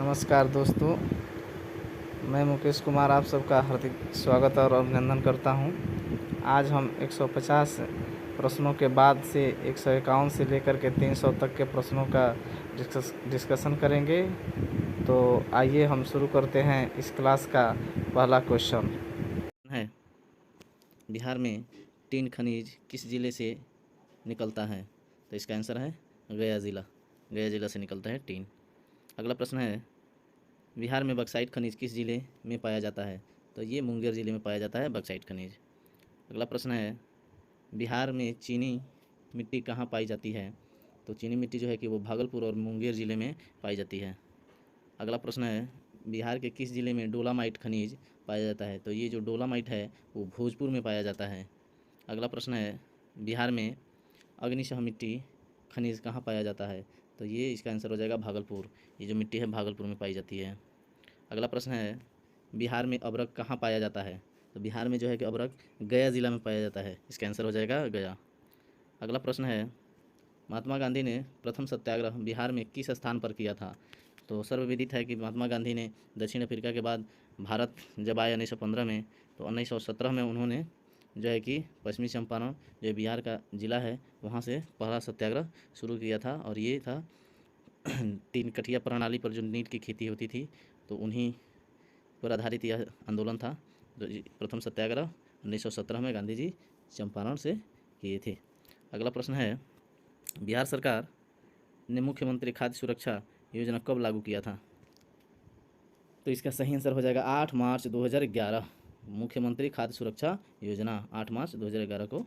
नमस्कार दोस्तों, मैं मुकेश कुमार आप सबका हार्दिक स्वागत और अभिनंदन करता हूं। आज हम 150 प्रश्नों के बाद से 151 से लेकर के 300 तक के प्रश्नों का डिस्कशन करेंगे। तो आइए हम शुरू करते हैं इस क्लास का पहला क्वेश्चन है। बिहार में टीन खनिज किस जिले से निकलता है? तो इसका आंसर है गया ज़िला। गया ज़िला से निकलता है टीन। अगला प्रश्न है, बिहार में बक्साइट खनिज किस जिले में पाया जाता है? तो ये मुंगेर जिले में पाया जाता है बक्साइट खनिज। अगला प्रश्न है, बिहार में चीनी मिट्टी कहाँ पाई जाती है? तो चीनी मिट्टी जो है कि वो भागलपुर और मुंगेर जिले में पाई जाती है। अगला प्रश्न है, बिहार के किस जिले में डोलामाइट खनिज पाया जाता है? तो ये जो डोलामाइट है वो भोजपुर में पाया जाता है। अगला प्रश्न है, बिहार में अग्निशह मिट्टी खनिज कहाँ पाया जाता है? तो ये इसका आंसर हो जाएगा भागलपुर। ये जो मिट्टी है भागलपुर में पाई जाती है। अगला प्रश्न है, बिहार में अबरक कहाँ पाया जाता है? तो बिहार में जो है कि अबरक गया ज़िला में पाया जाता है। इसका आंसर हो जाएगा गया। अगला प्रश्न है, महात्मा गांधी ने प्रथम सत्याग्रह बिहार में किस स्थान पर किया था? तो सर्वविदित है कि महात्मा गांधी ने दक्षिण अफ्रीका के बाद भारत जब आए 1915 में, तो 1917 में उन्होंने जो है कि पश्चिमी चंपारण जो बिहार का ज़िला है वहाँ से पहला सत्याग्रह शुरू किया था। और ये था 3 कठिया प्रणाली पर जो नीट की खेती होती थी, तो उन्हीं पर आधारित यह आंदोलन था। तो प्रथम सत्याग्रह 1917 में गांधी जी चंपारण से किए थे। अगला प्रश्न है, बिहार सरकार ने मुख्यमंत्री खाद्य सुरक्षा योजना कब लागू किया था? तो इसका सही आंसर हो जाएगा 8 मार्च 2011। मुख्यमंत्री खाद्य सुरक्षा योजना 8 मार्च 2011 को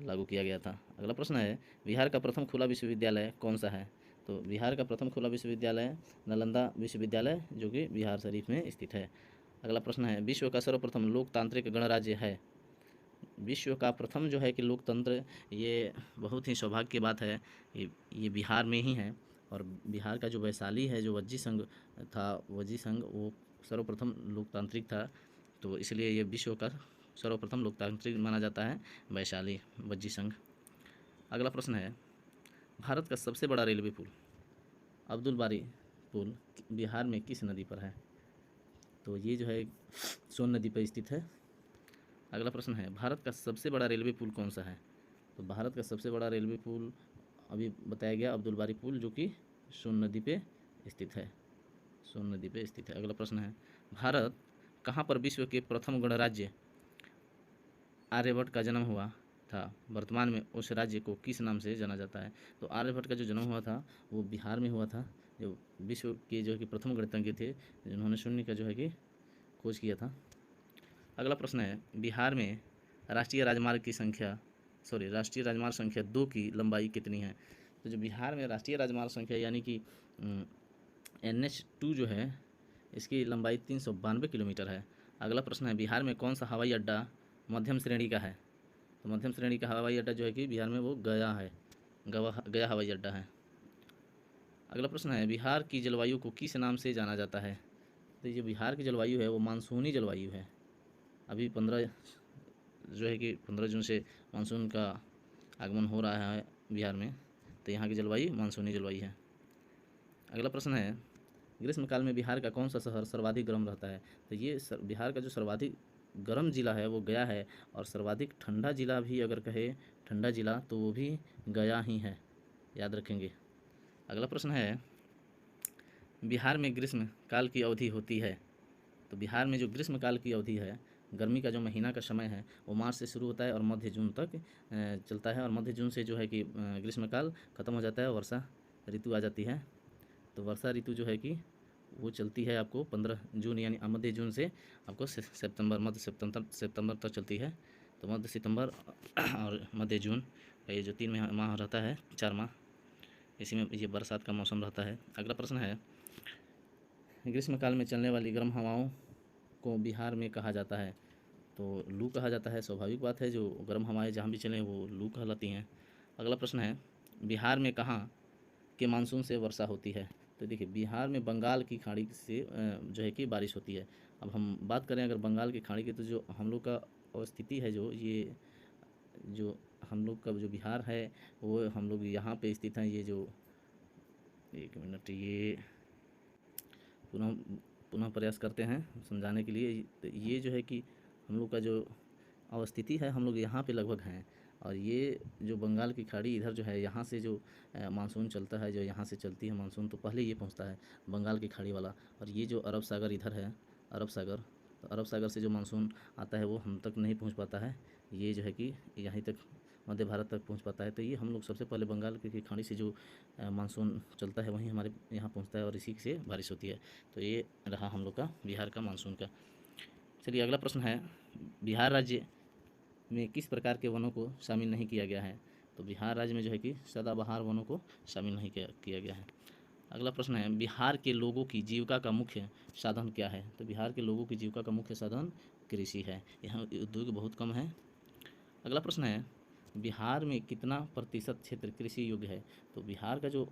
लागू किया गया था। अगला प्रश्न है, बिहार का प्रथम खुला विश्वविद्यालय कौन सा है? तो बिहार का प्रथम खुला विश्वविद्यालय नालंदा विश्वविद्यालय जो कि बिहार शरीफ में स्थित है। अगला प्रश्न है, विश्व का सर्वप्रथम लोकतांत्रिक गणराज्य है? विश्व का प्रथम जो है कि लोकतंत्र, ये बहुत ही सौभाग्य की बात है। ये बिहार में ही है। और बिहार का जो वैशाली है, जो वज्जी संघ था, वज्जी संघ वो सर्वप्रथम लोकतांत्रिक था। तो इसलिए ये विश्व का सर्वप्रथम लोकतांत्रिक माना जाता है वैशाली वज्जी संघ। अगला प्रश्न है, भारत का सबसे बड़ा रेलवे पुल अब्दुल बारी पुल बिहार में किस नदी पर है? तो ये जो है सोन नदी पर स्थित है। अगला प्रश्न है, भारत का सबसे बड़ा रेलवे पुल कौन सा है? तो भारत का सबसे बड़ा रेलवे पुल अभी बताया गया अब्दुल बारी पुल, जो कि सोन नदी पे स्थित है। सोन नदी पे स्थित है। अगला प्रश्न है, भारत कहाँ पर विश्व के प्रथम गणराज्य आर्यभट्ट का जन्म हुआ था? वर्तमान में उस राज्य को किस नाम से जाना जाता है? तो आर्यभट्ट का जो जन्म हुआ था वो बिहार में हुआ था, जो विश्व के जो है कि प्रथम गणितज्ञ थे, जिन्होंने शून्य का जो है कि खोज किया था। अगला प्रश्न है, बिहार में राष्ट्रीय राजमार्ग संख्या 2 की लंबाई कितनी है? तो जो बिहार में राष्ट्रीय राजमार्ग संख्या यानी कि NH2 जो है, इसकी लंबाई 392 किलोमीटर है। अगला प्रश्न है, बिहार में कौन सा हवाई अड्डा मध्यम श्रेणी का है? तो मध्यम श्रेणी का हवाई अड्डा जो है कि बिहार में वो गया है, गया हवाई अड्डा है। अगला प्रश्न है, बिहार की जलवायु को किस नाम से जाना जाता है? तो ये बिहार की जलवायु है वो मानसूनी जलवायु है। अभी 15 जून से मानसून का आगमन हो रहा है बिहार में, तो यहाँ की जलवायु मानसूनी जलवायु है। अगला प्रश्न है, ग्रीष्मकाल में बिहार का कौन सा शहर सर्वाधिक गर्म रहता है? तो ये बिहार का जो सर्वाधिक गर्म जिला है वो गया है। और सर्वाधिक ठंडा जिला भी अगर कहे ठंडा जिला तो वो भी गया ही है, याद रखेंगे। अगला प्रश्न है, बिहार में ग्रीष्मकाल की अवधि होती है? तो बिहार में जो ग्रीष्मकाल की अवधि है, गर्मी का जो महीना का समय है, वो मार्च से शुरू होता है और मध्य जून तक चलता है। और मध्य जून से जो है कि ग्रीष्मकाल ख़त्म हो जाता है, वर्षा ऋतु आ जाती है। तो वर्षा ऋतु जो है कि वो चलती है आपको 15 जून यानी मध्य जून से आपको मध्य सितंबर तक चलती है। तो मध्य सितंबर और मध्य जून का ये जो 3 माह रहता है, 4 माह, इसी में ये बरसात का मौसम रहता है। अगला प्रश्न है, ग्रीष्मकाल में चलने वाली गर्म हवाओं को बिहार में कहा जाता है? तो लू कहा जाता है। स्वाभाविक बात है, जो गर्म हवाएं जहाँ भी चलें वो लू कहलाती हैं। अगला प्रश्न है, बिहार में कहाँ के मानसून से वर्षा होती है? तो देखिए, बिहार में बंगाल की खाड़ी से जो है कि बारिश होती है। अब हम बात करें अगर बंगाल की खाड़ी की, तो जो हम लोग का अवस्थिति है, जो हम लोग का जो बिहार है वो हम लोग यहाँ पे स्थित हैं। ये जो 1 मिनट, ये पुनः पुनः प्रयास करते हैं समझाने के लिए। तो ये जो है कि हम लोग का जो अवस्थिति है, हम लोग यहाँ पे लगभग हैं, और ये जो बंगाल की खाड़ी इधर जो है, यहाँ से जो मानसून चलता है, जो यहाँ से चलती है मानसून, तो पहले ये पहुँचता है बंगाल की खाड़ी वाला, और ये जो अरब सागर इधर है, अरब सागर, तो अरब सागर से जो मानसून आता है वो हम तक नहीं पहुँच पाता है, ये जो है कि यहीं तक मध्य भारत तक पहुँच पाता है। तो ये हम लोग सबसे पहले बंगाल की खाड़ी से जो मानसून चलता है वहीं हमारे यहाँ पहुँचता है, और इसी से बारिश होती है। तो ये रहा हम लोग का बिहार का मानसून का। चलिए अगला प्रश्न है, बिहार राज्य में किस प्रकार के वनों को शामिल नहीं किया गया है? तो बिहार राज्य में जो है कि सदाबहार वनों को शामिल नहीं किया गया है। अगला प्रश्न है, बिहार के लोगों की जीविका का मुख्य साधन क्या है? तो बिहार के लोगों की जीविका का मुख्य साधन कृषि है, यहाँ उद्योग बहुत कम है। अगला प्रश्न है, बिहार में कितना प्रतिशत क्षेत्र कृषि योग्य है? तो बिहार का जो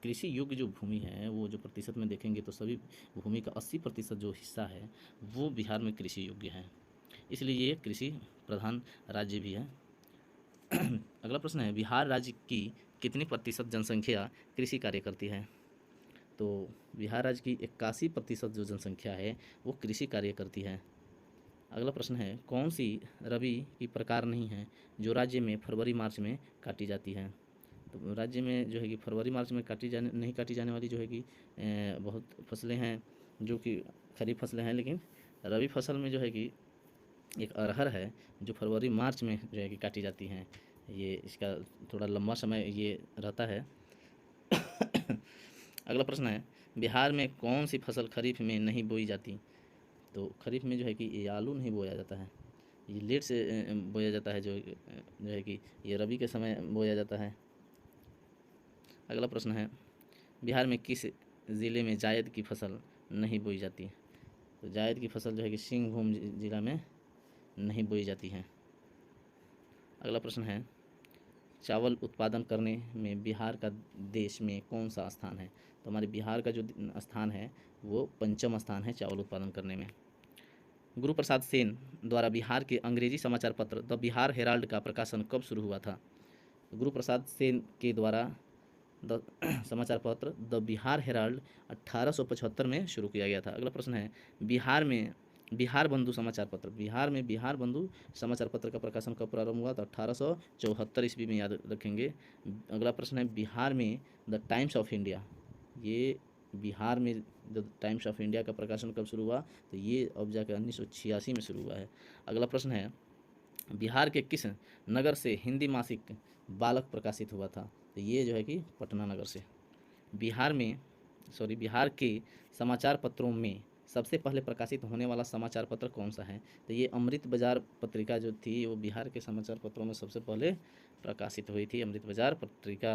कृषि योग्य जो भूमि है, वो जो प्रतिशत में देखेंगे तो सभी भूमि का 80% जो हिस्सा है वो बिहार में कृषि योग्य है, इसलिए ये कृषि प्रधान राज्य भी है। अगला प्रश्न है, बिहार राज्य की कितनी प्रतिशत जनसंख्या कृषि कार्य करती है? तो बिहार राज्य की 81% जो जनसंख्या है वो कृषि कार्य करती है। अगला प्रश्न है, कौन सी रबी की प्रकार नहीं है जो राज्य में फरवरी मार्च में काटी जाती है? तो राज्य में जो है कि फरवरी मार्च में नहीं काटी जाने वाली जो है कि बहुत फसलें हैं जो कि खरीफ फसलें हैं, लेकिन रबी फसल में जो है कि एक अरहर है जो फरवरी मार्च में जो है कि काटी जाती हैं। ये इसका थोड़ा लंबा समय ये रहता है। अगला प्रश्न है, बिहार में कौन सी फसल खरीफ में नहीं बोई जाती? तो खरीफ में जो है कि ये आलू नहीं बोया जाता है, ये लेट से बोया जाता है, जो है कि ये रबी के समय बोया जाता है। अगला प्रश्न है, बिहार में किस ज़िले में जायद की फसल नहीं बोई जाती? तो जायद की फसल जो है कि सिंहभूम जिला में नहीं बोई जाती है। अगला प्रश्न है, चावल उत्पादन करने में बिहार का देश में कौन सा स्थान है? तो हमारे बिहार का जो स्थान है वो 5वां स्थान है चावल उत्पादन करने में। गुरु प्रसाद सेन द्वारा बिहार के अंग्रेजी समाचार पत्र द बिहार हेराल्ड का प्रकाशन कब शुरू हुआ था? गुरु प्रसाद सेन के द्वारा द समाचार पत्र द बिहार हेराल्ड 1875 में शुरू किया गया था। अगला प्रश्न है, बिहार बंधु समाचार पत्र, बिहार में बिहार बंधु समाचार पत्र का प्रकाशन कब प्रारंभ हुआ? तो 1874 ईस्वी में, याद रखेंगे। अगला प्रश्न है, बिहार में द टाइम्स ऑफ इंडिया, ये बिहार में द टाइम्स ऑफ इंडिया का प्रकाशन कब शुरू हुआ? तो ये अब जाकर 1986 में शुरू हुआ है। अगला प्रश्न है, बिहार के किस नगर से हिंदी मासिक बालक प्रकाशित हुआ था? तो ये जो है कि पटना नगर से। बिहार के समाचार पत्रों में सबसे पहले प्रकाशित होने वाला समाचार पत्र कौन सा है? तो ये अमृत बाजार पत्रिका जो थी वो बिहार के समाचार पत्रों में सबसे पहले प्रकाशित हुई थी, अमृत बाजार पत्रिका।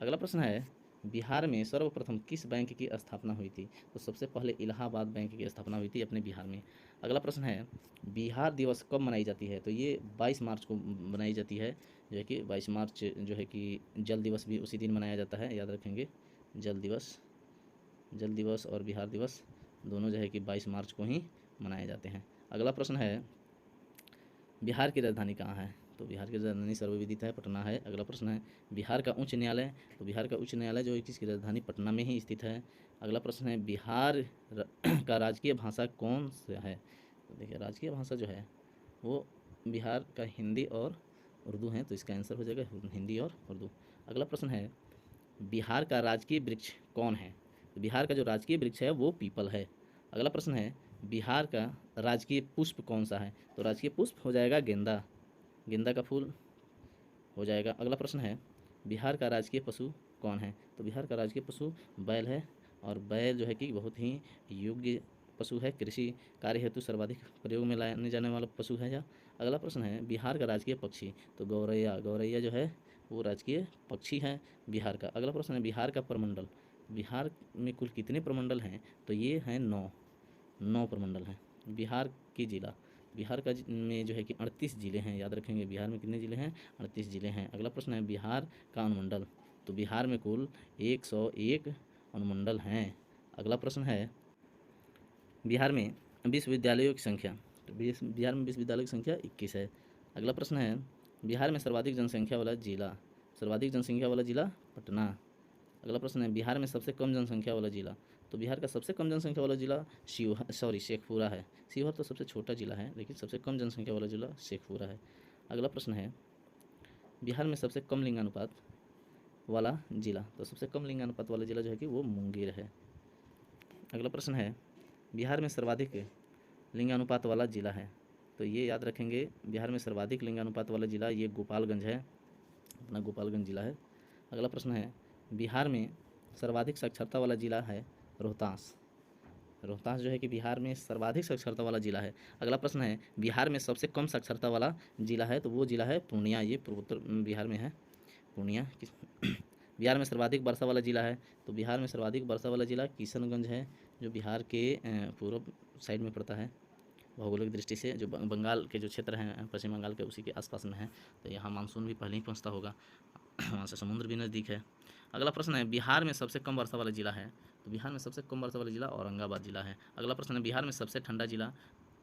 अगला प्रश्न है, बिहार में सर्वप्रथम किस बैंक की स्थापना हुई थी? तो सबसे पहले इलाहाबाद बैंक की स्थापना हुई थी अपने बिहार में। अगला प्रश्न है, बिहार दिवस कब मनाई जाती है? तो ये 22 मार्च को मनाई जाती है, जो है कि 22 मार्च जो है कि जल दिवस भी उसी दिन मनाया जाता है, याद रखेंगे। जल दिवस और बिहार दिवस दोनों जो है कि 22 मार्च को ही मनाए जाते हैं। अगला प्रश्न है, बिहार की राजधानी कहाँ है? तो बिहार की राजधानी सर्वविदित है, पटना है। अगला प्रश्न है, बिहार का उच्च न्यायालय, तो बिहार का उच्च न्यायालय जो है कि इसकी राजधानी पटना में ही स्थित है। अगला प्रश्न है, बिहार का राजकीय भाषा कौन सा है? तो देखिए, राजकीय भाषा जो है वो बिहार का हिंदी और उर्दू है, तो इसका आंसर हो जाएगा हिंदी और उर्दू। अगला प्रश्न है, बिहार का राजकीय वृक्ष कौन है? तो बिहार का जो राजकीय वृक्ष है वो पीपल है। अगला प्रश्न है, बिहार का राजकीय पुष्प कौन सा है? तो राजकीय पुष्प हो जाएगा गेंदा, गेंदा का फूल हो जाएगा। अगला प्रश्न है, बिहार का राजकीय पशु कौन है? तो बिहार का राजकीय पशु बैल है, और बैल जो है कि बहुत ही योग्य पशु है, कृषि कार्य हेतु सर्वाधिक प्रयोग में लाने जाने वाला पशु है यह। अगला प्रश्न है, बिहार का राजकीय पक्षी, तो गौरैया, गौरैया जो है वो राजकीय पक्षी है बिहार का। अगला प्रश्न है, बिहार का प्रमंडल, बिहार में कुल कितने प्रमंडल हैं? तो ये हैं 9 प्रमंडल हैं। बिहार की जिला, बिहार का में जो है कि 38 ज़िले हैं, याद रखेंगे। बिहार में कितने ज़िले हैं? 38 ज़िले हैं। अगला प्रश्न है, बिहार का अनुमंडल, तो बिहार में कुल 101 अनुमंडल हैं। अगला प्रश्न है, बिहार में विश्वविद्यालयों की संख्या, तो बिहार में विश्वविद्यालयों की संख्या 21 है। अगला प्रश्न है, बिहार में सर्वाधिक जनसंख्या वाला जिला, सर्वाधिक जनसंख्या वाला जिला पटना। अगला प्रश्न है बिहार में सबसे कम जनसंख्या वाला जिला। तो बिहार का सबसे कम जनसंख्या वाला जिला शेखपुरा है। शिवहर तो सबसे छोटा जिला है, लेकिन सबसे कम जनसंख्या वाला जिला शेखपुरा है। अगला प्रश्न है बिहार में सबसे कम लिंगानुपात वाला जिला। तो सबसे कम लिंगानुपात वाला जिला जो है कि वो मुंगेर है। अगला प्रश्न है बिहार में सर्वाधिक लिंगानुपात वाला जिला है। तो ये याद रखेंगे, बिहार में सर्वाधिक लिंगानुपात वाला जिला ये गोपालगंज है, अपना गोपालगंज जिला है। अगला प्रश्न है बिहार में सर्वाधिक साक्षरता वाला जिला है रोहतास। रोहतास जो है कि बिहार में सर्वाधिक साक्षरता वाला जिला है। अगला प्रश्न है बिहार में सबसे कम साक्षरता वाला जिला है। तो वो जिला है पूर्णिया, ये पूर्वोत्तर बिहार में है पूर्णिया। बिहार में सर्वाधिक वर्षा वाला जिला है। तो बिहार में सर्वाधिक वर्षा वाला जिला किशनगंज है, जो बिहार के पूर्व साइड में पड़ता है भौगोलिक दृष्टि से। जो बंगाल के जो क्षेत्र हैं पश्चिम बंगाल के, उसी के आसपास में है। तो यहाँ मानसून भी पहले ही पहुँचता होगा, वहाँ से समुद्र भी नज़दीक है। अगला प्रश्न है बिहार में सबसे कम वर्षा वाला जिला है। तो बिहार में सबसे कम वर्षा वाला जिला औरंगाबाद जिला है। अगला प्रश्न है बिहार में सबसे ठंडा जिला।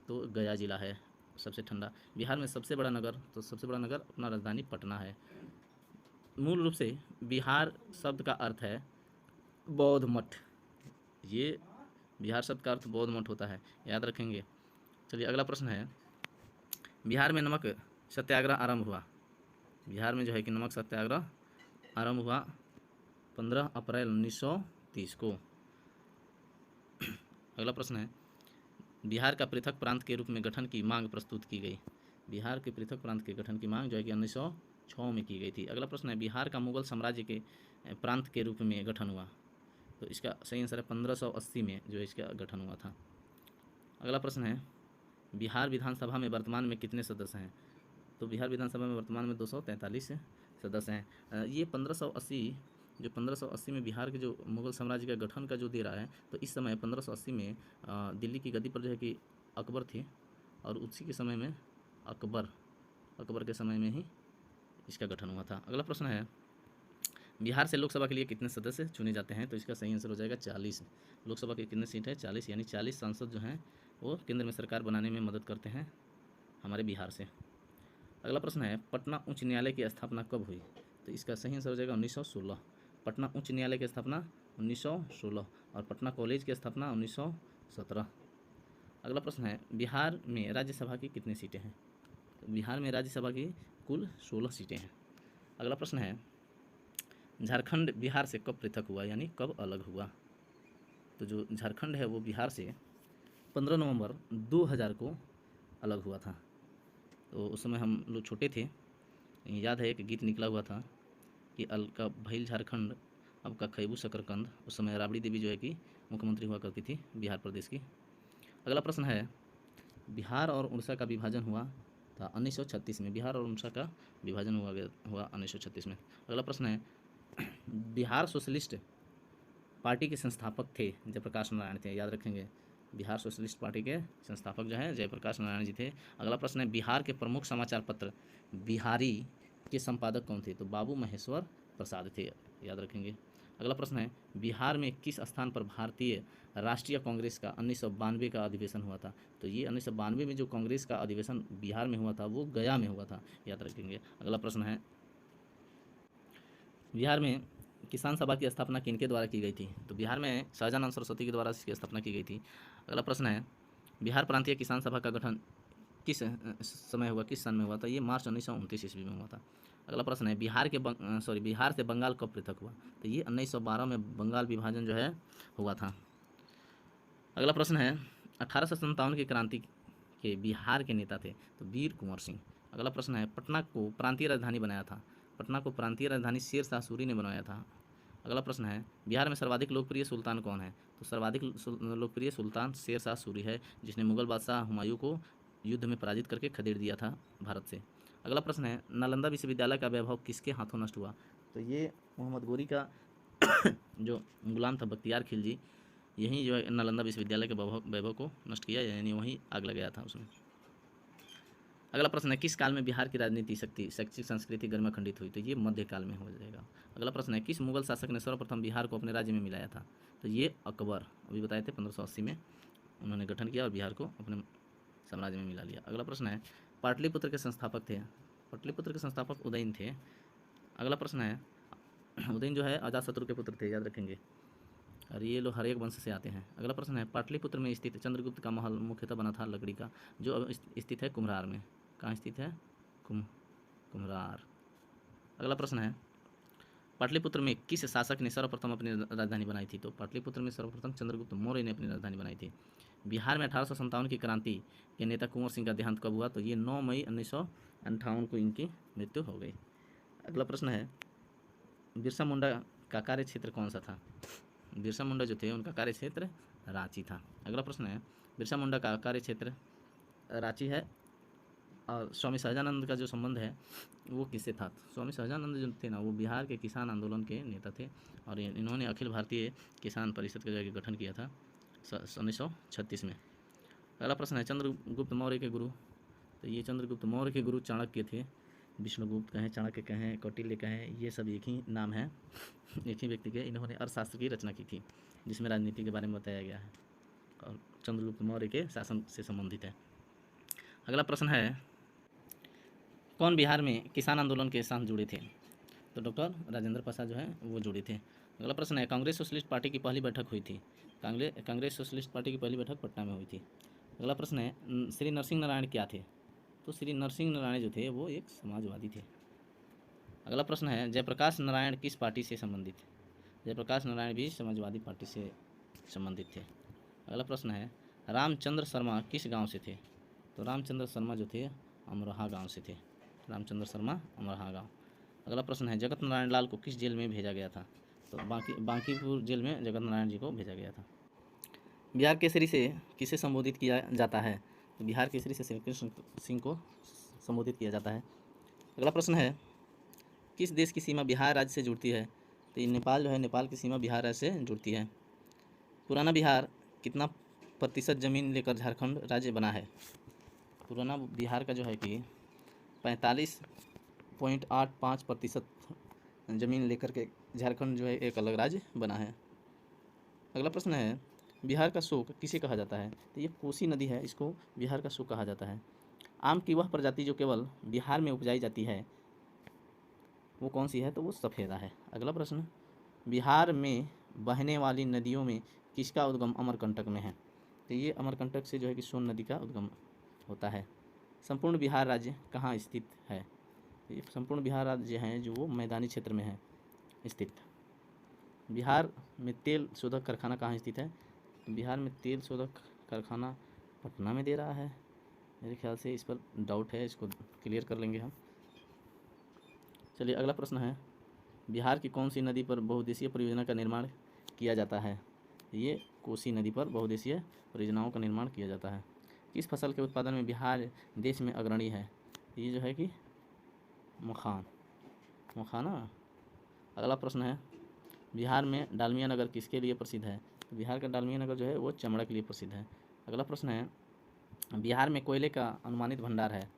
तो गया जिला है सबसे ठंडा। बिहार में सबसे बड़ा नगर। तो सबसे बड़ा नगर अपना राजधानी पटना है। मूल रूप से बिहार शब्द का अर्थ है बौद्ध मठ। ये बिहार शब्द का अर्थ बौद्ध मठ होता है, याद रखेंगे। चलिए अगला प्रश्न है बिहार में नमक सत्याग्रह आरंभ हुआ। बिहार में जो है कि नमक सत्याग्रह आरंभ हुआ 15 अप्रैल 1930 को। अगला प्रश्न है बिहार का पृथक प्रांत के रूप में गठन की मांग प्रस्तुत की गई। बिहार के पृथक प्रांत के गठन की मांग जो है कि 1906 में की गई थी। अगला प्रश्न है बिहार का मुगल साम्राज्य के प्रांत के रूप में गठन हुआ। तो इसका सही आंसर है 1580 में जो इसका गठन हुआ था। अगला प्रश्न है बिहार विधानसभा में वर्तमान में कितने सदस्य हैं। तो बिहार विधानसभा में वर्तमान में 243 सदस्य हैं। ये 1580 में बिहार के जो मुगल साम्राज्य का गठन का जो दे रहा है, तो इस समय 1580 में दिल्ली की गद्दी पर जो है कि अकबर थे, और उसी के समय में अकबर के समय में ही इसका गठन हुआ था। अगला प्रश्न है बिहार से लोकसभा के लिए कितने सदस्य चुने जाते हैं। तो इसका सही आंसर हो जाएगा 40। लोकसभा की कितने सीट है 40, यानी 40 सांसद जो हैं वो केंद्र में सरकार बनाने में मदद करते हैं हमारे बिहार से। अगला प्रश्न है पटना उच्च न्यायालय की स्थापना कब हुई। तो इसका सही आंसर हो जाएगा 1916। पटना उच्च न्यायालय की स्थापना 1916 और पटना कॉलेज की स्थापना 1917। अगला प्रश्न है बिहार में राज्यसभा की कितनी सीटें हैं। तो बिहार में राज्यसभा की कुल 16 सीटें हैं। अगला प्रश्न है झारखंड बिहार से कब पृथक हुआ, यानी कब अलग हुआ। तो जो झारखंड है वो बिहार से 15 नवंबर 2000 को अलग हुआ था। तो उस समय हम लोग छोटे थे, याद है एक गीत निकला हुआ था कि अलका भइल झारखंड अब का खैबू शकरकंद। उस समय राबड़ी देवी जो है कि मुख्यमंत्री हुआ करती थी बिहार प्रदेश की। अगला प्रश्न है बिहार और उड़ीसा का विभाजन हुआ था 1936 में। बिहार और उड़ीसा का विभाजन हुआ 1936 में। अगला प्रश्न है बिहार सोशलिस्ट पार्टी के संस्थापक थे जयप्रकाश नारायण थे, याद रखेंगे। बिहार सोशलिस्ट पार्टी के संस्थापक जो हैं जयप्रकाश नारायण जी थे। अगला प्रश्न है बिहार के प्रमुख समाचार पत्र बिहारी के संपादक कौन थे। तो बाबू महेश्वर प्रसाद थे, याद रखेंगे। अगला प्रश्न है बिहार में किस स्थान पर भारतीय राष्ट्रीय कांग्रेस का 1992 का अधिवेशन हुआ था। तो ये 1992 में जो कांग्रेस का अधिवेशन बिहार में हुआ था वो गया में हुआ था, याद रखेंगे। अगला प्रश्न है बिहार में किसान सभा की स्थापना किनके द्वारा की गई थी। तो बिहार में शाहजहां सरस्वती के द्वारा इसकी स्थापना की गई थी। अगला प्रश्न है बिहार प्रांतीय किसान सभा का गठन किस समय हुआ, किस सन में हुआ था। ये मार्च 1929 ईस्वी में हुआ था। अगला प्रश्न है बिहार से बंगाल कब पृथक हुआ। तो ये 1912 में बंगाल विभाजन जो है हुआ था। अगला प्रश्न है 1857 की क्रांति के बिहार के नेता थे। तो वीर कुंवर सिंह। अगला प्रश्न है पटना को प्रांतीय राजधानी बनाया था। पटना को प्रांतीय राजधानी शेर शाह सूरी ने बनाया था। अगला प्रश्न है बिहार में सर्वाधिक लोकप्रिय सुल्तान कौन है। तो सर्वाधिक लोकप्रिय सुल्तान शेर शाह सूरी है, जिसने मुगल बादशाह हुमायूं को युद्ध में पराजित करके खदेड़ दिया था भारत से। अगला प्रश्न है नालंदा विश्वविद्यालय का वैभव किसके हाथों नष्ट हुआ। तो ये मोहम्मद गोरी का जो गुलाम था बख्तियार खिलजी, यही जो है नालंदा विश्वविद्यालय के वैभव को नष्ट किया, यानी वहीं आग लगाया था उसमें। अगला प्रश्न है किस काल में बिहार की राजनीति शैक्षिक संस्कृति गरिमा खंडित हुई। तो ये मध्यकाल में हो जाएगा। अगला प्रश्न है किस मुगल शासक ने सर्वप्रथम बिहार को अपने राज्य में मिलाया था। तो ये अकबर, अभी बताए थे 1580 में उन्होंने गठन किया और बिहार को अपने साम्राज्य में मिला लिया। अगला प्रश्न है पाटलिपुत्र के संस्थापक थे। पाटलिपुत्र के संस्थापक उदयन थे। अगला प्रश्न है उदयन जो है अजातशत्रु के पुत्र थे, याद रखेंगे। और ये लोग हर एक वंश से आते हैं। अगला प्रश्न है, पाटलिपुत्र में स्थित चंद्रगुप्त का महल मुख्यतः बना था लकड़ी का, जो अब स्थित है कुम्हरार में। कहाँ स्थित है? कुम्हरार। अगला प्रश्न है, पाटलिपुत्र में किस शासक ने सर्वप्रथम अपनी राजधानी बनाई थी? तो पाटलिपुत्र में सर्वप्रथम चंद्रगुप्त मौर्य ने अपनी राजधानी बनाई थी। बिहार में 1857 की क्रांति के नेता कुंवर सिंह का देहांत कब हुआ? तो ये 9 मई 1958 को इनकी मृत्यु हो गई। अगला प्रश्न है, बिरसा मुंडा का कार्य क्षेत्र कौन सा था? बिरसा मुंडा जो थे उनका कार्य क्षेत्र रांची था। अगला प्रश्न है, बिरसा मुंडा का कार्य क्षेत्र रांची है और स्वामी सहजानंद का जो संबंध है वो किससे था? स्वामी सहजानंद जो थे ना, वो बिहार के किसान आंदोलन के नेता थे और इन्होंने अखिल भारतीय किसान परिषद का जो गठन किया था 1936 में। अगला प्रश्न है, चंद्रगुप्त मौर्य के गुरु? तो ये चंद्रगुप्त मौर्य के गुरु चाणक्य थे। विष्णुगुप्त कहें, चाणक्य कहें, कौटिल्य कहें, ये सब एक ही नाम है, एक ही व्यक्ति के। इन्होंने अर्थशास्त्र की रचना की थी जिसमें राजनीति के बारे में बताया गया है और चंद्रगुप्त मौर्य के शासन से संबंधित है। अगला प्रश्न है, कौन बिहार में किसान आंदोलन के साथ जुड़े थे? तो डॉक्टर राजेंद्र प्रसाद जो है वो जुड़े थे। अगला प्रश्न है, कांग्रेस सोशलिस्ट पार्टी की पहली बैठक हुई थी? कांग्रेस सोशलिस्ट पार्टी की पहली बैठक पटना में हुई थी। अगला प्रश्न है, श्री नरसिंह नारायण क्या थे? तो श्री नरसिंह नारायण जो थे वो एक समाजवादी थे। अगला प्रश्न है, जयप्रकाश नारायण किस पार्टी से संबंधित थे? जयप्रकाश नारायण भी समाजवादी पार्टी से संबंधित थे। अगला प्रश्न है, रामचंद्र शर्मा किस गांव से थे? तो रामचंद्र शर्मा जो थे अमरोहा गांव से थे। रामचंद्र शर्मा अमरोहा गांव। अगला प्रश्न है, जगत नारायण लाल को किस जेल में भेजा गया था? तो बांकीपुर जेल में जगत नारायण जी को भेजा गया था। बिहार केसरी से किसे संबोधित किया जाता है? तो बिहार केसरी से श्री कृष्ण सिंह को संबोधित किया जाता है। अगला प्रश्न है, किस देश की सीमा बिहार राज्य से जुड़ती है? तो ये नेपाल जो है, नेपाल की सीमा बिहार राज्य से जुड़ती है। पुराना बिहार कितना प्रतिशत जमीन लेकर झारखंड राज्य बना है? पुराना बिहार का जो है कि 45.85% जमीन लेकर के झारखंड जो है एक अलग राज्य बना है। अगला प्रश्न है, बिहार का शोक किसे कहा जाता है? तो ये कोसी नदी है, इसको बिहार का शोक कहा जाता है। आम की वह प्रजाति जो केवल बिहार में उपजाई जाती है वो कौन सी है? तो वो सफ़ेदा है। अगला प्रश्न, बिहार में बहने वाली नदियों में किसका उद्गम अमरकंटक में है? तो ये अमरकंटक से जो है कि सोन नदी का उद्गम होता है। संपूर्ण बिहार राज्य कहाँ स्थित है? ये संपूर्ण बिहार राज्य है जो वो मैदानी क्षेत्र में है स्थित। बिहार में तेल शोधक कारखाना कहाँ स्थित है? तो बिहार में तेल शोधक कारखाना पटना में दे रहा है। मेरे ख्याल से इस पर डाउट है, इसको क्लियर कर लेंगे हम। चलिए अगला प्रश्न है, बिहार की कौन सी नदी पर बहुउद्देशीय परियोजना का निर्माण किया जाता है? ये कोसी नदी पर बहुउद्देशीय परियोजनाओं का निर्माण किया जाता है। किस फसल के उत्पादन में बिहार देश में अग्रणी है? ये जो है कि मखाना। अगला प्रश्न है, बिहार में डालमिया नगर किसके लिए प्रसिद्ध है? तो बिहार का डालमिया नगर जो है वो चमड़ा के लिए प्रसिद्ध है। अगला प्रश्न है, बिहार में कोयले का अनुमानित भंडार है?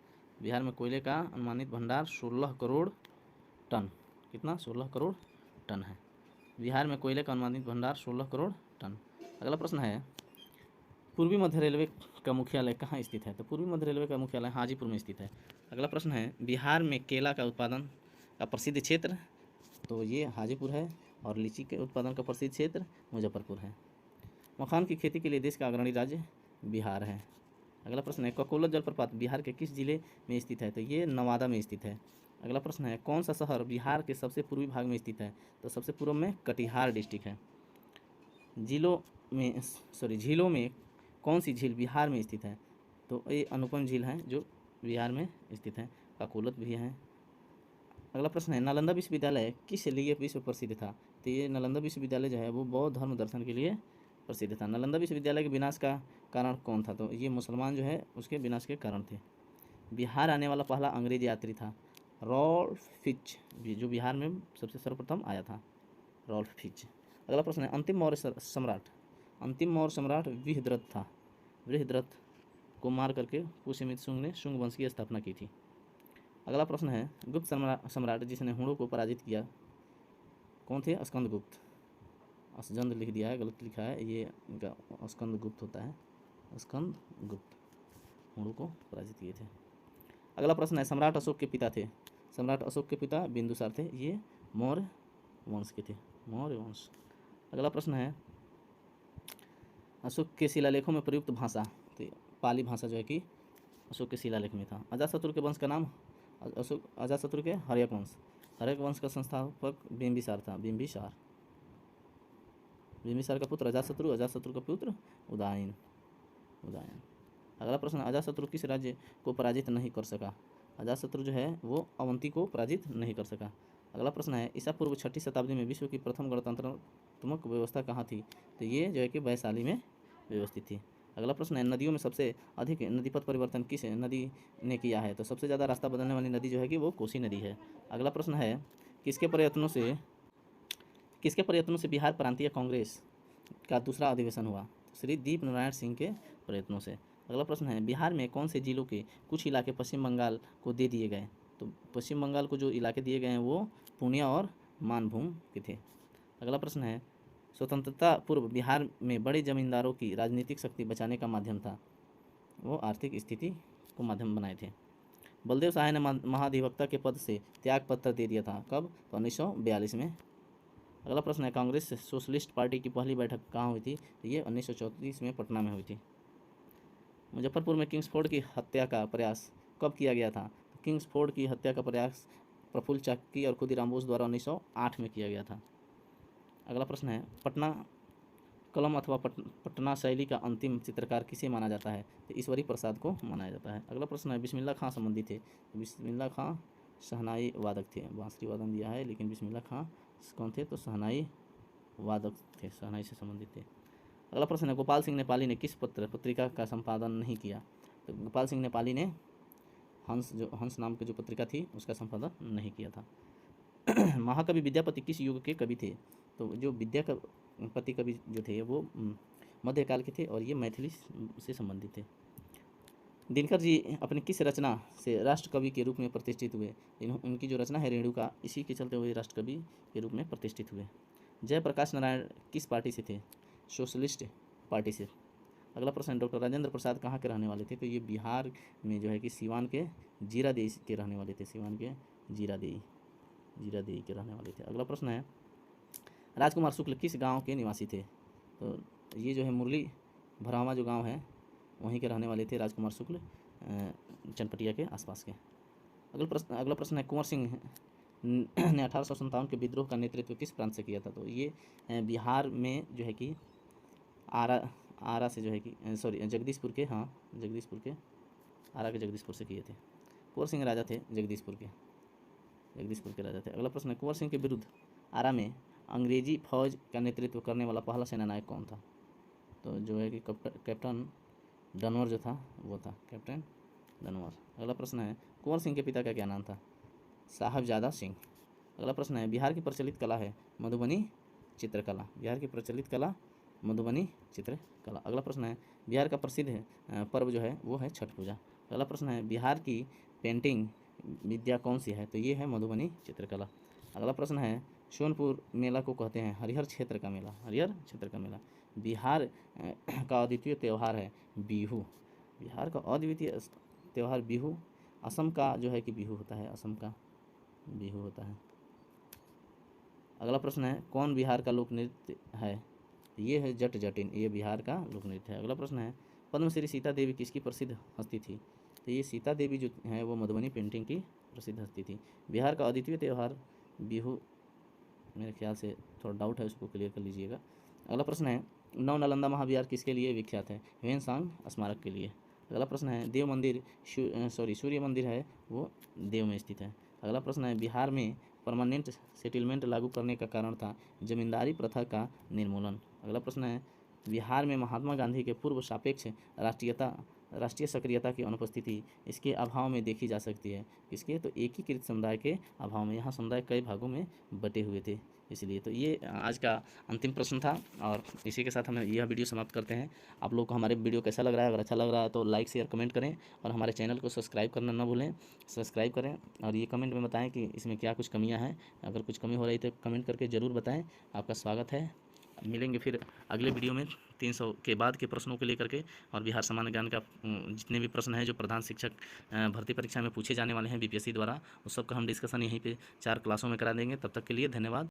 बिहार में कोयले का अनुमानित भंडार 16 करोड़ टन। कितना? 16 करोड़ टन है। बिहार में कोयले का अनुमानित भंडार 16 करोड़ टन। अगला प्रश्न है, पूर्वी मध्य रेलवे का मुख्यालय कहाँ स्थित है? तो पूर्वी मध्य रेलवे का मुख्यालय हाजीपुर में स्थित है। अगला प्रश्न है, बिहार में केला का उत्पादन का प्रसिद्ध क्षेत्र? तो ये हाजीपुर है और लीची के उत्पादन का प्रसिद्ध क्षेत्र मुजफ्फरपुर है। मखान की खेती के लिए देश का अग्रणी राज्य बिहार है। अगला प्रश्न है, ककोला जलप्रपात बिहार के किस जिले में स्थित है? तो ये नवादा में स्थित है। अगला प्रश्न है, कौन सा शहर बिहार के सबसे पूर्वी भाग में स्थित है? तो सबसे पूर्व में कटिहार डिस्ट्रिक्ट है। झीलों में कौन सी झील बिहार में स्थित है? तो ये अनुपम झील है जो बिहार में स्थित है। काकोलत भी है। अगला प्रश्न है, नालंदा विश्वविद्यालय किस लिए विश्व प्रसिद्ध था? तो ये नालंदा विश्वविद्यालय जो है वो बौद्ध धर्म दर्शन के लिए प्रसिद्ध था। नालंदा विश्वविद्यालय के विनाश का कारण कौन था? तो ये मुसलमान जो है उसके विनाश के कारण थे। बिहार आने वाला पहला अंग्रेज यात्री था रॉल्फ फिच, जो बिहार में सबसे सर्वप्रथम आया था, रॉल्फ फिच। अगला प्रश्न है, अंतिम मौर्य सम्राट बृहद्रथ था। बृहद्रथ को मार करके पुष्यमित्र शुंग ने शुंग वंश की स्थापना की थी। अगला प्रश्न है, गुप्त सम्राट जिसने हुणों को पराजित किया कौन थे? स्कंदगुप्त। असजंद लिख दिया है, गलत लिखा है, ये इनका स्कंदगुप्त होता है। स्कंदगुप्त हुणों को पराजित किए थे। अगला प्रश्न है, सम्राट अशोक के पिता थे? सम्राट अशोक के पिता बिंदुसार थे। ये मौर्य वंश के थे, मौर्य वंश। अगला प्रश्न है अशोक के शिलालेखों में प्रयुक्त भाषा, तो पाली भाषा जो है कि अशोक के शिलालेख में था। अजातशत्रु के वंश का नाम अजातशत्रु के हर्यक वंश, हर्यक वंश का संस्थापक बिंबिसार था, बिंबिसार। बिंबिसार का पुत्र अजातशत्रु, अजातशत्रु का पुत्र उदयन। अगला प्रश्न, अजातशत्रु किस राज्य को पराजित नहीं कर सका? अजातशत्रु जो है वो अवंती को पराजित नहीं कर सका। अगला प्रश्न है ईसा पूर्व 6ठी शताब्दी में विश्व की प्रथम गणतंत्रात्मक व्यवस्था कहाँ थी? तो ये जो है कि वैशाली में व्यवस्थित थी। अगला प्रश्न है नदियों में सबसे अधिक नदीपथ परिवर्तन किस नदी ने किया है? तो सबसे ज़्यादा रास्ता बदलने वाली नदी जो है कि वो कोसी नदी है। अगला प्रश्न है किसके प्रयत्नों से बिहार प्रांतीय कांग्रेस का दूसरा अधिवेशन हुआ? श्री दीप नारायण सिंह के प्रयत्नों से। अगला प्रश्न है बिहार में कौन से जिलों के कुछ इलाके पश्चिम बंगाल को दे दिए गए? तो पश्चिम बंगाल को जो इलाके दिए गए हैं वो पूर्णिया और मानभूम के थे। अगला प्रश्न है स्वतंत्रता पूर्व बिहार में बड़े जमींदारों की राजनीतिक शक्ति बचाने का माध्यम था? वो आर्थिक स्थिति को माध्यम बनाए थे। बलदेव सहाय ने महाधिवक्ता के पद से त्याग पत्र दे दिया था, कब? तो 1942 में। अगला प्रश्न है कांग्रेस सोशलिस्ट पार्टी की पहली बैठक कहाँ हुई थी? तो ये 1934 में पटना में हुई थी। मुजफ्फरपुर में किंग्सफोर्ड की हत्या का प्रयास कब किया गया था? तो किंग्सफोर्ड की हत्या का प्रयास प्रफुल्ल चाकी और खुदीराम बोस द्वारा 1908 में किया गया था। अगला प्रश्न है पटना कलम अथवा पटना शैली का अंतिम चित्रकार किसे माना जाता है? तो ईश्वरी प्रसाद को माना जाता है। अगला प्रश्न है बिस्मिल्लाह खां संबंधी थे? तो बिस्मिल्लाह खां शहनाई वादक थे, बांसुरी वादन दिया है, लेकिन बिस्मिल्लाह खां कौन थे? तो शहनाई वादक थे, शहनाई से संबंधित थे। अगला प्रश्न है गोपाल सिंह नेपाली ने किस पत्रिका का संपादन नहीं किया? तो गोपाल सिंह नेपाली ने हंस नाम की जो पत्रिका थी उसका संपादन नहीं किया था। महाकवि विद्यापति किस युग के कवि थे? तो जो विद्यापति कवि जो थे वो मध्यकाल के थे और ये मैथिली से संबंधित थे। दिनकर जी अपनी किस रचना से राष्ट्रकवि के रूप में प्रतिष्ठित हुए? उनकी जो रचना है रेणुका, इसी के चलते हुए राष्ट्रकवि के रूप में प्रतिष्ठित हुए। जयप्रकाश नारायण किस पार्टी से थे? सोशलिस्ट पार्टी से। अगला प्रश्न डॉक्टर राजेंद्र प्रसाद कहाँ के रहने वाले थे? तो ये बिहार में जो है कि सिवान के जीरादेई के रहने वाले थे, सिवान के जीरादेई के रहने वाले थे। अगला प्रश्न है राजकुमार शुक्ल किस गांव के निवासी थे? तो ये जो है मुरली भरावा जो गांव है वहीं के रहने वाले थे राजकुमार शुक्ल, चनपटिया के आसपास के। अगला प्रश्न है कुंवर सिंह ने 1857 के विद्रोह का नेतृत्व किस प्रांत से किया था? तो ये बिहार में जो है कि आरा से जो है कि जगदीशपुर के आरा के जगदीशपुर से किए थे। कुंवर सिंह राजा थे जगदीशपुर के राजा थे। अगला प्रश्न है कुंवर सिंह के विरुद्ध आरा में अंग्रेजी फौज का नेतृत्व करने वाला पहला सेनानायक कौन था? तो जो है कि कैप्टन डनवर जो था वो था कैप्टन डनवर। अगला प्रश्न है कुंवर सिंह के पिता का क्या नाम था? साहबजादा सिंह। अगला प्रश्न है बिहार की प्रचलित कला है मधुबनी चित्रकला, बिहार की प्रचलित कला मधुबनी चित्रकला। अगला प्रश्न है बिहार का प्रसिद्ध पर्व जो है वो है छठ पूजा। अगला प्रश्न है बिहार की पेंटिंग विद्या कौन सी है? तो ये है मधुबनी चित्रकला। अगला प्रश्न है सोनपुर मेला को कहते हैं हरिहर क्षेत्र का मेला। बिहार का अद्वितीय त्यौहार है बिहू, बिहार का अद्वितीय त्यौहार बिहू। असम का जो है कि बिहू होता है, असम का बिहू होता है। अगला प्रश्न है कौन बिहार का लोक नृत्य है? ये है जट जटिन, ये बिहार का लोक नृत्य है। अगला प्रश्न है पद्मश्री सीता देवी किसकी प्रसिद्ध हस्ती थी? तो ये सीता देवी जो है वो मधुबनी पेंटिंग की प्रसिद्ध हस्ती थी। बिहार का अद्वितीय त्यौहार बिहू, मेरे ख्याल से थोड़ा डाउट है, उसको क्लियर कर लीजिएगा। अगला प्रश्न है नव नालंदा महाविहार किसके लिए विख्यात है? ह्वेनसांग स्मारक के लिए। अगला प्रश्न है देव मंदिर सूर्य मंदिर है वो देव में स्थित है। अगला प्रश्न है बिहार में परमानेंट सेटलमेंट लागू करने का कारण था जमींदारी प्रथा का निर्मूलन। अगला प्रश्न है बिहार में महात्मा गांधी के पूर्व सापेक्ष राष्ट्रीय सक्रियता की अनुपस्थिति इसके अभाव में देखी जा सकती है। किसके? तो एकीकृत समुदाय के अभाव में। यहाँ समुदाय कई भागों में बटे हुए थे इसलिए। तो ये आज का अंतिम प्रश्न था और इसी के साथ हम यह वीडियो समाप्त करते हैं। आप लोग को हमारे वीडियो कैसा लग रहा है? अगर अच्छा लग रहा है तो लाइक शेयर कमेंट करें और हमारे चैनल को सब्सक्राइब करना ना भूलें, सब्सक्राइब करें और ये कमेंट में बताएं कि इसमें क्या कुछ कमियां हैं। अगर कुछ कमी हो रही तो कमेंट करके ज़रूर बताएं। आपका स्वागत है। मिलेंगे फिर अगले वीडियो में 300 के बाद के प्रश्नों को लेकर के और बिहार सामान्य ज्ञान का जितने भी प्रश्न हैं जो प्रधान शिक्षक भर्ती परीक्षा में पूछे जाने वाले हैं बीपीएससी द्वारा, उस सब का हम डिस्कशन यहीं पे 4 क्लासों में करा देंगे। तब तक के लिए धन्यवाद।